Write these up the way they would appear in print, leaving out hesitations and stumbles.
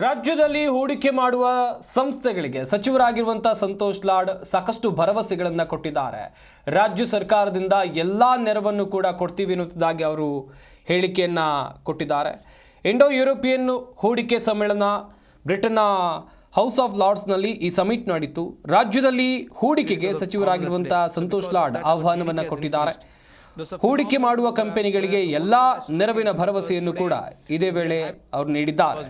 ರಾಜ್ಯದಲ್ಲಿ ಹೂಡಿಕೆ ಮಾಡುವ ಸಂಸ್ಥೆಗಳಿಗೆ ಸಚಿವರಾಗಿರುವಂತಹ ಸಂತೋಷ್ ಲಾಡ್ ಸಾಕಷ್ಟು ಭರವಸೆಗಳನ್ನು ಕೊಟ್ಟಿದ್ದಾರೆ. ರಾಜ್ಯ ಸರ್ಕಾರದಿಂದ ಎಲ್ಲಾ ನೆರವನ್ನು ಕೂಡ ಕೊಡ್ತೀವಿ ಅನ್ನುವುದಾಗಿ ಅವರು ಹೇಳಿಕೆಯನ್ನ ಕೊಟ್ಟಿದ್ದಾರೆ. ಇಂಡೋ ಯುರೋಪಿಯನ್ ಹೂಡಿಕೆ ಸಮ್ಮೇಳನ ಬ್ರಿಟನ್ನ ಹೌಸ್ ಆಫ್ ಲಾರ್ಡ್ಸ್ನಲ್ಲಿ ಈ ಸಮಿಟ್ ನಡೆಯಿತು. ರಾಜ್ಯದಲ್ಲಿ ಹೂಡಿಕೆಗೆ ಸಚಿವರಾಗಿರುವಂತಹ ಸಂತೋಷ್ ಲಾಡ್ ಆಹ್ವಾನವನ್ನು ಕೊಟ್ಟಿದ್ದಾರೆ. ಹೂಡಿಕೆ ಮಾಡುವ ಕಂಪನಿಗಳಿಗೆ ಎಲ್ಲಾ ನೆರವಿನ ಭರವಸೆಯನ್ನು ಕೂಡ ಇದೇ ವೇಳೆ ಅವರು ನೀಡಿದ್ದಾರೆ.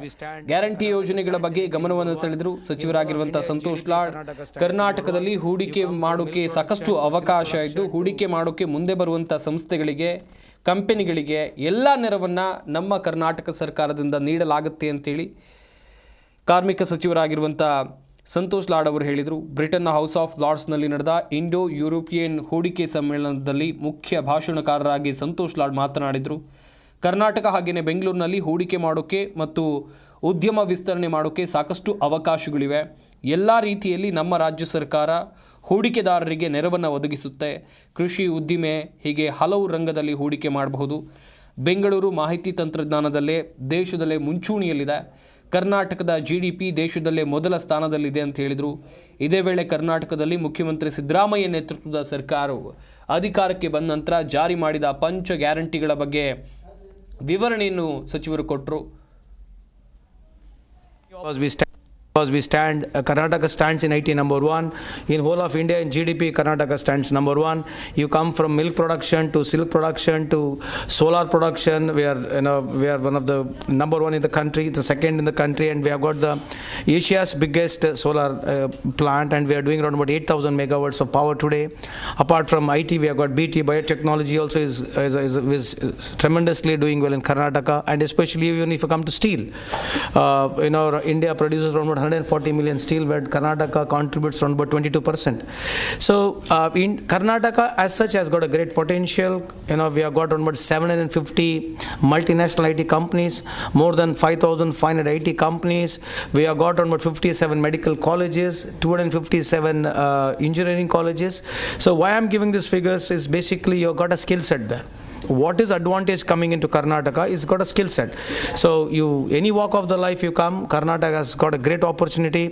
ಗ್ಯಾರಂಟಿ ಯೋಜನೆಗಳ ಬಗ್ಗೆ ಗಮನವನ್ನು ಸೆಳೆದರು ಸಚಿವರಾಗಿರುವಂತಹ ಸಂತೋಷ್ ಲಾಡ್. ಕರ್ನಾಟಕದಲ್ಲಿ ಹೂಡಿಕೆ ಮಾಡೋಕೆ ಸಾಕಷ್ಟು ಅವಕಾಶ ಇದ್ದು, ಹೂಡಿಕೆ ಮಾಡೋಕೆ ಮುಂದೆ ಬರುವಂತಹ ಸಂಸ್ಥೆಗಳಿಗೆ, ಕಂಪನಿಗಳಿಗೆ ಎಲ್ಲ ನೆರವನ್ನ ನಮ್ಮ ಕರ್ನಾಟಕ ಸರ್ಕಾರದಿಂದ ನೀಡಲಾಗುತ್ತೆ ಅಂತೇಳಿ ಕಾರ್ಮಿಕ ಸಚಿವರಾಗಿರುವಂಥ ಸಂತೋಷ್ ಲಾಡ್ ಅವರು ಹೇಳಿದರು. ಬ್ರಿಟನ್ನ ಹೌಸ್ ಆಫ್ ಲಾರ್ಡ್ಸ್ನಲ್ಲಿ ನಡೆದ ಇಂಡೋ ಯುರೋಪಿಯನ್ ಹೂಡಿಕೆ ಸಮ್ಮೇಳನದಲ್ಲಿ ಮುಖ್ಯ ಭಾಷಣಕಾರರಾಗಿ ಸಂತೋಷ್ ಲಾಡ್ ಮಾತನಾಡಿದರು. ಕರ್ನಾಟಕ ಹಾಗೆಯೇ ಬೆಂಗಳೂರಿನಲ್ಲಿ ಹೂಡಿಕೆ ಮಾಡೋಕ್ಕೆ ಮತ್ತು ಉದ್ಯಮ ವಿಸ್ತರಣೆ ಮಾಡೋಕ್ಕೆ ಸಾಕಷ್ಟು ಅವಕಾಶಗಳಿವೆ. ಎಲ್ಲ ರೀತಿಯಲ್ಲಿ ನಮ್ಮ ರಾಜ್ಯ ಸರ್ಕಾರ ಹೂಡಿಕೆದಾರರಿಗೆ ನೆರವನ್ನು ಒದಗಿಸುತ್ತೆ. ಕೃಷಿ, ಉದ್ದಿಮೆ ಹೀಗೆ ಹಲವು ರಂಗದಲ್ಲಿ ಹೂಡಿಕೆ ಮಾಡಬಹುದು. ಬೆಂಗಳೂರು ಮಾಹಿತಿ ತಂತ್ರಜ್ಞಾನದಲ್ಲೇ ದೇಶದಲ್ಲೇ ಮುಂಚೂಣಿಯಲ್ಲಿದೆ. ಕರ್ನಾಟಕದ GDP ದೇಶದಲ್ಲೇ ಮೊದಲ ಸ್ಥಾನದಲ್ಲಿದೆ ಅಂತ ಹೇಳಿದರು. ಇದೇ ವೇಳೆ ಕರ್ನಾಟಕದಲ್ಲಿ ಮುಖ್ಯಮಂತ್ರಿ ಸಿದ್ದರಾಮಯ್ಯ ನೇತೃತ್ವದ ಸರ್ಕಾರವು ಅಧಿಕಾರಕ್ಕೆ ಬಂದ ನಂತರ ಜಾರಿ ಮಾಡಿದ ಪಂಚ ಗ್ಯಾರಂಟಿಗಳ ಬಗ್ಗೆ ವಿವರಣೆಯನ್ನು ಸಚಿವರು ಕೊಟ್ಟರು. We stand, Karnataka stands in IT number 1 in whole of India. In GDP, Karnataka stands number 1. You come from milk production to silk production to solar production. We are one of the number 1 in the country, the second in the country, and we have got the Asia's biggest solar plant, and we are doing around about 8,000 megawatts of power today. Apart from IT, we have got BT biotechnology also is tremendously doing well in Karnataka, and especially even if you come to steel, India produces around 140 million steel, where Karnataka contributes around about 22%. So in Karnataka as such has got a great potential. We have got around about 750 multinational IT companies, more than 5,500 IT companies. We have got around about 57 medical colleges, 257 engineering colleges. So why I'm giving these figures is basically you've got a skill set there. What is advantage coming into Karnataka is got a skill set. So any walk of the life you come, Karnataka has got a great opportunity.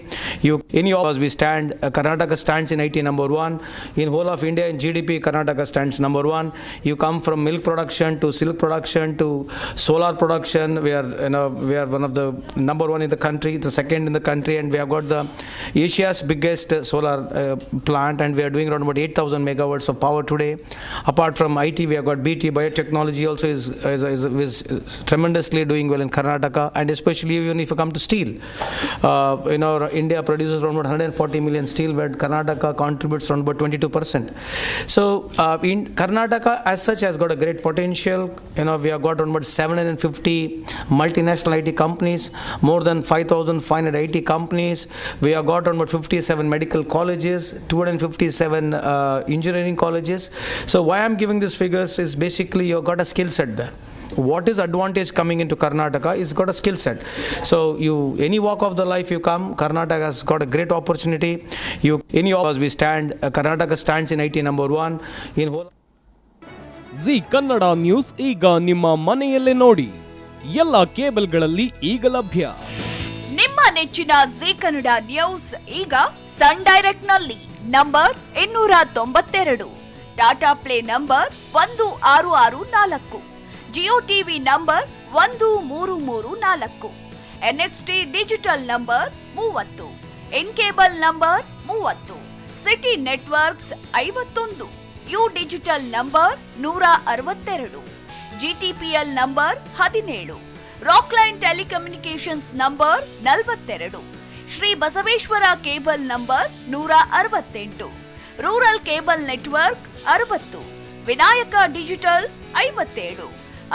We stand, Karnataka stands in IT number 1 in whole of India. In GDP, Karnataka stands number 1. You come from milk production to silk production to solar production. We are one of the number 1 in the country, the second in the country, and we have got the Asia's biggest solar plant, and we are doing around about 8,000 megawatts of power today. Apart from IT, we have got BT biotechnology also is tremendously doing well in Karnataka, and especially even if you come to steel, India produces around about 140 million steel, where Karnataka contributes around about 22%. So in Karnataka as such has got a great potential. We have got around about 750 multinational IT companies, more than 5,500 IT companies. We have got around about 57 medical colleges, 257 engineering colleges. So why I'm giving these figures is basically you've got a skill set there. What is advantage coming into Karnataka is got a skill set. So any walk of the life you come, Karnataka has got a great opportunity. We stand, Karnataka stands in IT number 1 in whole. Zee Kannada News ಈಗ ನಿಮ್ಮ ಮನೆಯಲ್ಲೇ ನೋಡಿ. ಎಲ್ಲ ಕೇಬಲ್ಗಳಲ್ಲಿ ಈಗ ಲಭ್ಯ. ನಿಮ್ಮ ನೆಚ್ಚಿನ Zee Kannada ನ್ಯೂಸ್ ಈಗ ಸನ್ ಡೈರೆಕ್ಟ್ ನಲ್ಲಿ number 292, Tata play number 1664, Jio TV number 1334, NXT digital number 30, in cable number 30, city networks 51, U digital number 162, GTPL number 17, Rockline telecommunications number 42, Shri Basaveshwara cable number 168, rural cable network 60, Vinayaka digital 57,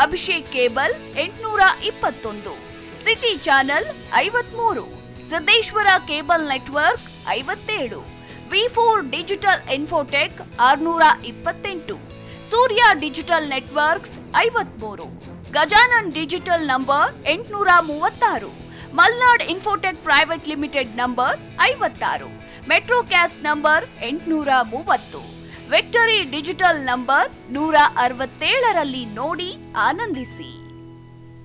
Abhishek cable 821, city channel 53, Siddeshwara cable network 57, V4 digital Infotech 628, Surya digital networks 53, Gajanan digital number 836, Malnad Infotech Private Limited number 56, Metrocast number 830, Victory Digital number 167ರಲ್ಲಿ ನೋಡಿ ಆನಂದಿಸಿ.